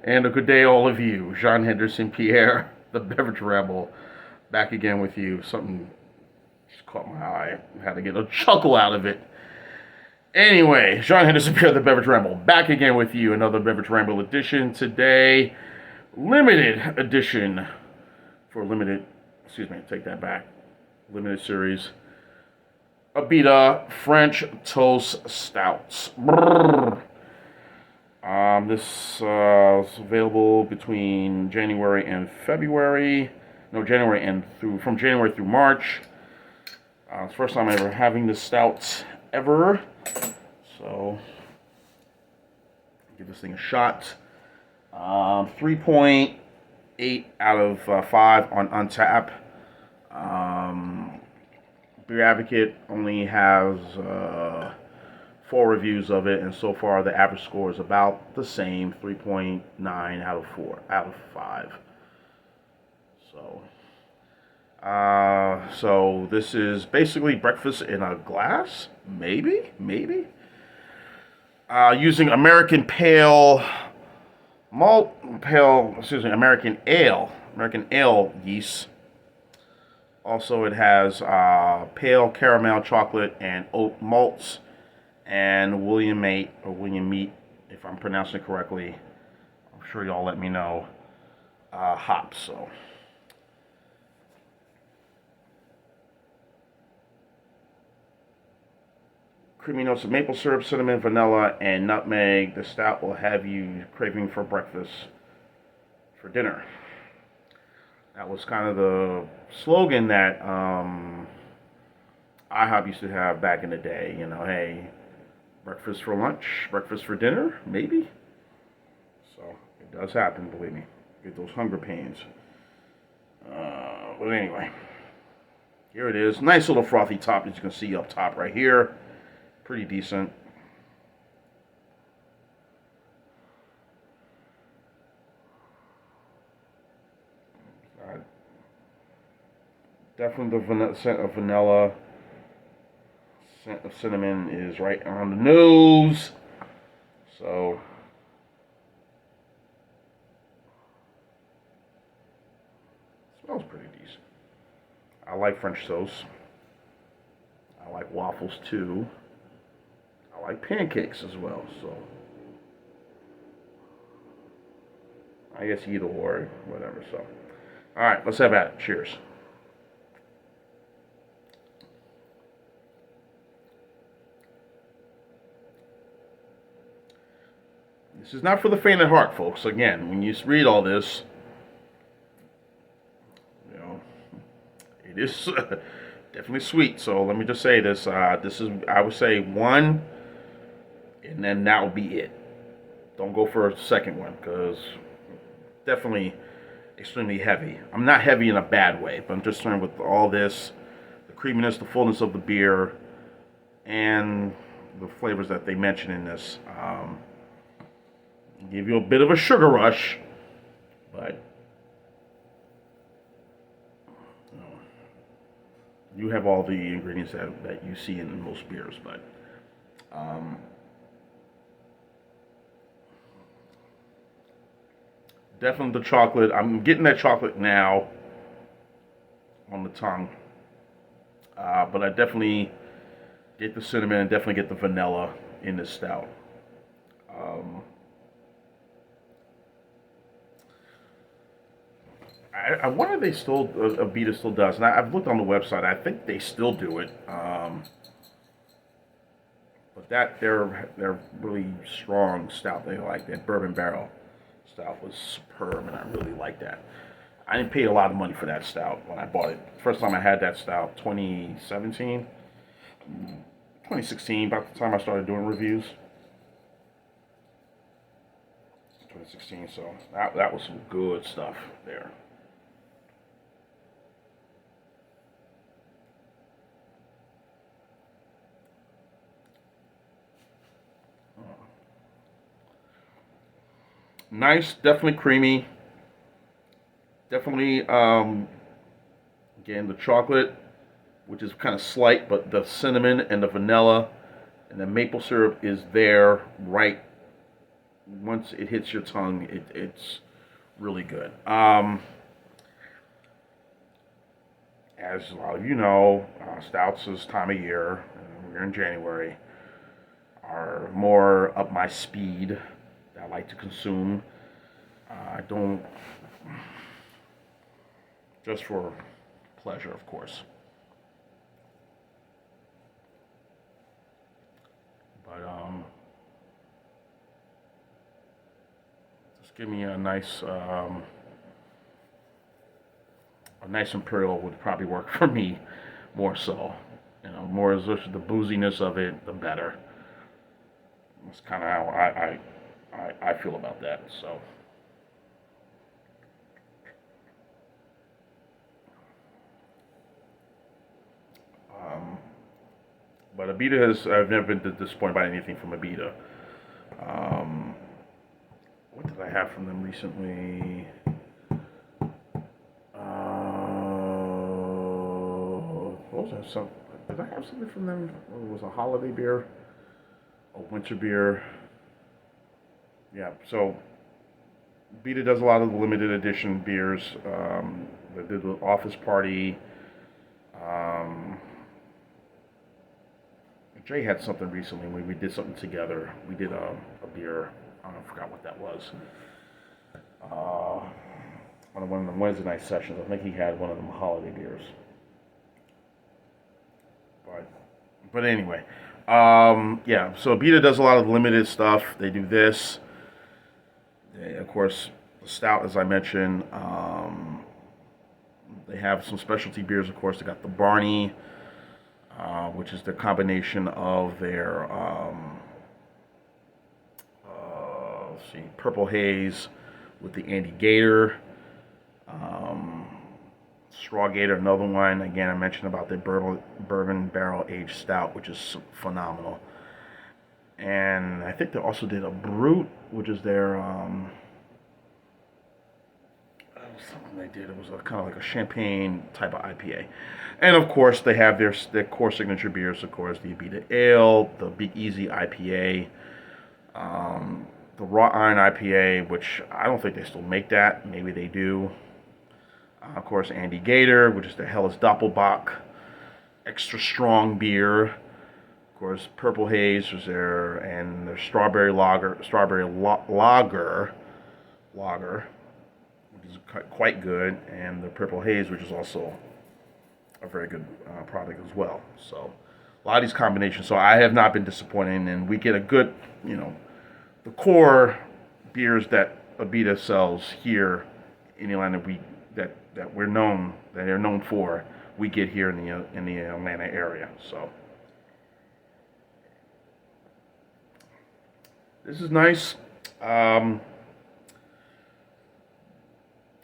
And a good day, all of you. Jean Henderson Pierre, the Beverage Rebel, back again with you. Something just caught my eye. I had to get a chuckle out of it. Anyway, Jean Henderson Pierre, the Beverage Rebel, back again with you. Another Beverage Ramble edition today. Limited edition for take that back. Limited series. Abita French Toast Stouts. Brrr. This is available between January and February. No, from January through March. It's the first time I'm ever having this stout ever. So, give this thing a shot. 3.8 out of 5 on Untap. Beer Advocate only has 4 reviews of it, and so far the average score is about the same, 3.9 out of 5. So this is basically breakfast in a glass, maybe. Using American ale yeast. Also, it has pale caramel chocolate and oat malts, and William Meat, if I'm pronouncing it correctly. I'm sure y'all let me know. Hops. So, creamy notes of maple syrup, cinnamon, vanilla, and nutmeg. The stout will have you craving for breakfast for dinner. That was kind of the slogan that IHOP used to have back in the day. You know, hey, breakfast for lunch, breakfast for dinner, maybe. So it does happen, believe me. Get those hunger pains. But anyway, here it is. Nice little frothy top, as you can see up top right here. Pretty decent. Definitely the scent of vanilla. Scent of cinnamon is right on the nose. So, smells pretty decent. I like French toast. I like waffles too. I like pancakes as well. So, I guess either or, whatever. So, all right, let's have at it. Cheers. This is not for the faint of heart, folks. Again, when you read all this, you know, it is definitely sweet. So let me just say this. This is, I would say, 1, and then that will be it. Don't go for a second one, because definitely extremely heavy. I'm not heavy in a bad way, but I'm just saying with all this, the creaminess, the fullness of the beer, and the flavors that they mention in this. Give you a bit of a sugar rush, but you have all the ingredients that you see in most beers. But definitely the chocolate. I'm getting that chocolate now on the tongue, but I definitely get the cinnamon and definitely get the vanilla in this stout. I wonder if they still, Abita still does. And I've looked on the website. I think they still do it. But they're really strong stout. They like that bourbon barrel stout was superb, and I really like that. I didn't pay a lot of money for that stout when I bought it. First time I had that stout, 2017, 2016, about the time I started doing reviews. 2016, so that was some good stuff there. Nice, definitely creamy. Definitely, again, the chocolate, which is kind of slight, but the cinnamon and the vanilla and the maple syrup is there right once it hits your tongue, it's really good. As a lot of you know, stouts this time of year, we're in January, are more up my speed that I like to consume. I don't, just for pleasure, of course. But just give me a nice imperial would probably work for me more so. You know, more as the booziness of it, the better. That's kind of how I feel about that. So. But Abita I've never been disappointed by anything from Abita. What did I have from them recently? What was that? Did I have something from them? It was a holiday beer, a winter beer. Yeah, so Abita does a lot of the limited edition beers. They did the Office Party. Jay had something recently when we did something together. We did a beer. I forgot what that was. On one of the Wednesday night sessions, I think he had one of them holiday beers. But anyway, yeah. So Abita does a lot of limited stuff. They do this. Of course, the stout, as I mentioned. They have some specialty beers. Of course, they got the Barney. Which is the combination of their let's see, Purple Haze with the Andy Gator, Straw Gator, another one. Again, I mentioned about the bourbon barrel aged stout, which is phenomenal. And I think they also did a Brewed, which is their something they did. It was kind of like a champagne type of IPA. And of course, they have their core signature beers. Of course, the Abita Ale, the Big Easy IPA, the Raw Iron IPA, which I don't think they still make that. Maybe they do. Of course, Andy Gator, which is the Helles Doppelbock extra strong beer. Of course, Purple Haze was there, and their strawberry lager, which is quite good, and the Purple Haze, which is also a very good product as well. So a lot of these combinations. So I have not been disappointed, and we get a good, the core beers that Abita sells here in Atlanta. That they're known for. We get here in the Atlanta area. So this is nice. A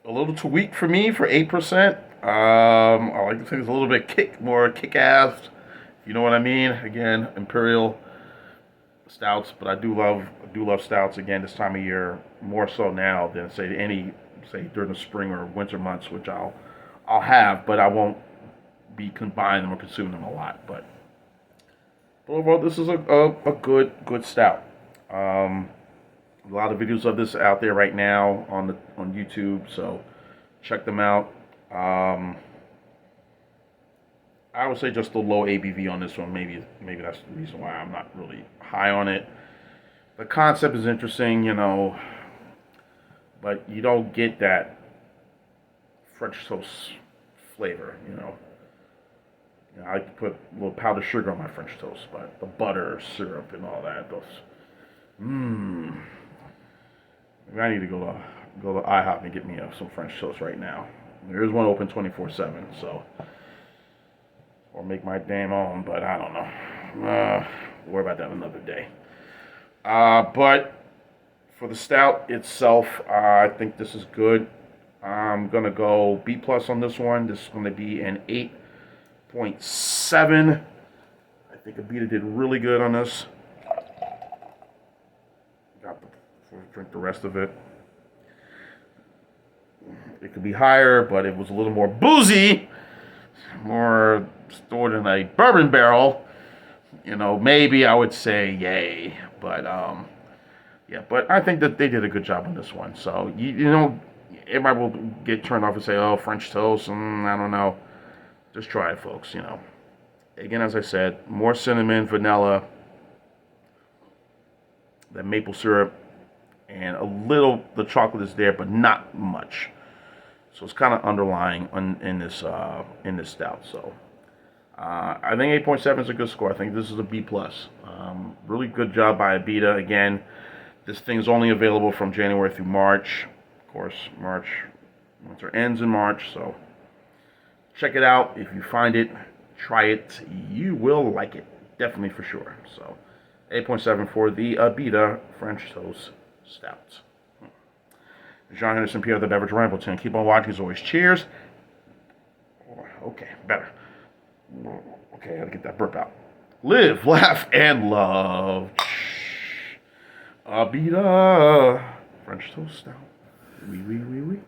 little too weak for me for 8%. I like to think it's a little bit more kick-ass. You know what I mean? Again, Imperial stouts, but I do love stouts again this time of year more so now than say during the spring or winter months, which I'll have, but I won't be buying them or consuming them a lot. But overall, this is a good stout. A lot of videos of this out there right now on YouTube, so check them out. I would say just the low ABV on this one. Maybe that's the reason why I'm not really high on it. The concept is interesting, but you don't get that French toast flavor, I like to put a little powdered sugar on my French toast, but the butter, syrup, and all that, maybe I need to go to IHOP and get me some French toast right now. There is one open 24/7, so, or make my damn own, but I don't know. Worry about that another day. But for the stout itself, I think this is good. I'm gonna go B plus on this one. This is gonna be an 8.7. I think Abita did really good on this. Drink the rest of it. It could be higher, but it was a little more boozy, more stored in a bourbon barrel. Maybe I would say yay, but Yeah, but I think that they did a good job on this one. So, you know, everybody will get turned off and say, oh, French toast, I don't know. Just try it, folks, you know. Again, as I said, more cinnamon, vanilla, the maple syrup, and a little, the chocolate is there, but not much. So it's kind of underlying in this stout. So I think 8.7 is a good score. I think this is a B plus. Really good job by Abita. Again, this thing is only available from January through March. Of course, winter ends in March. So check it out. If you find it, try it. You will like it, definitely for sure. So 8.7 for the Abita French Toast Stout. John Henderson, Pierre, the Beverage Rambleton. Keep on watching as always. Cheers. Okay, better. Okay, I gotta get that burp out. Live, laugh, and love. Abita French Toast Stout. Oui, oui, oui, oui.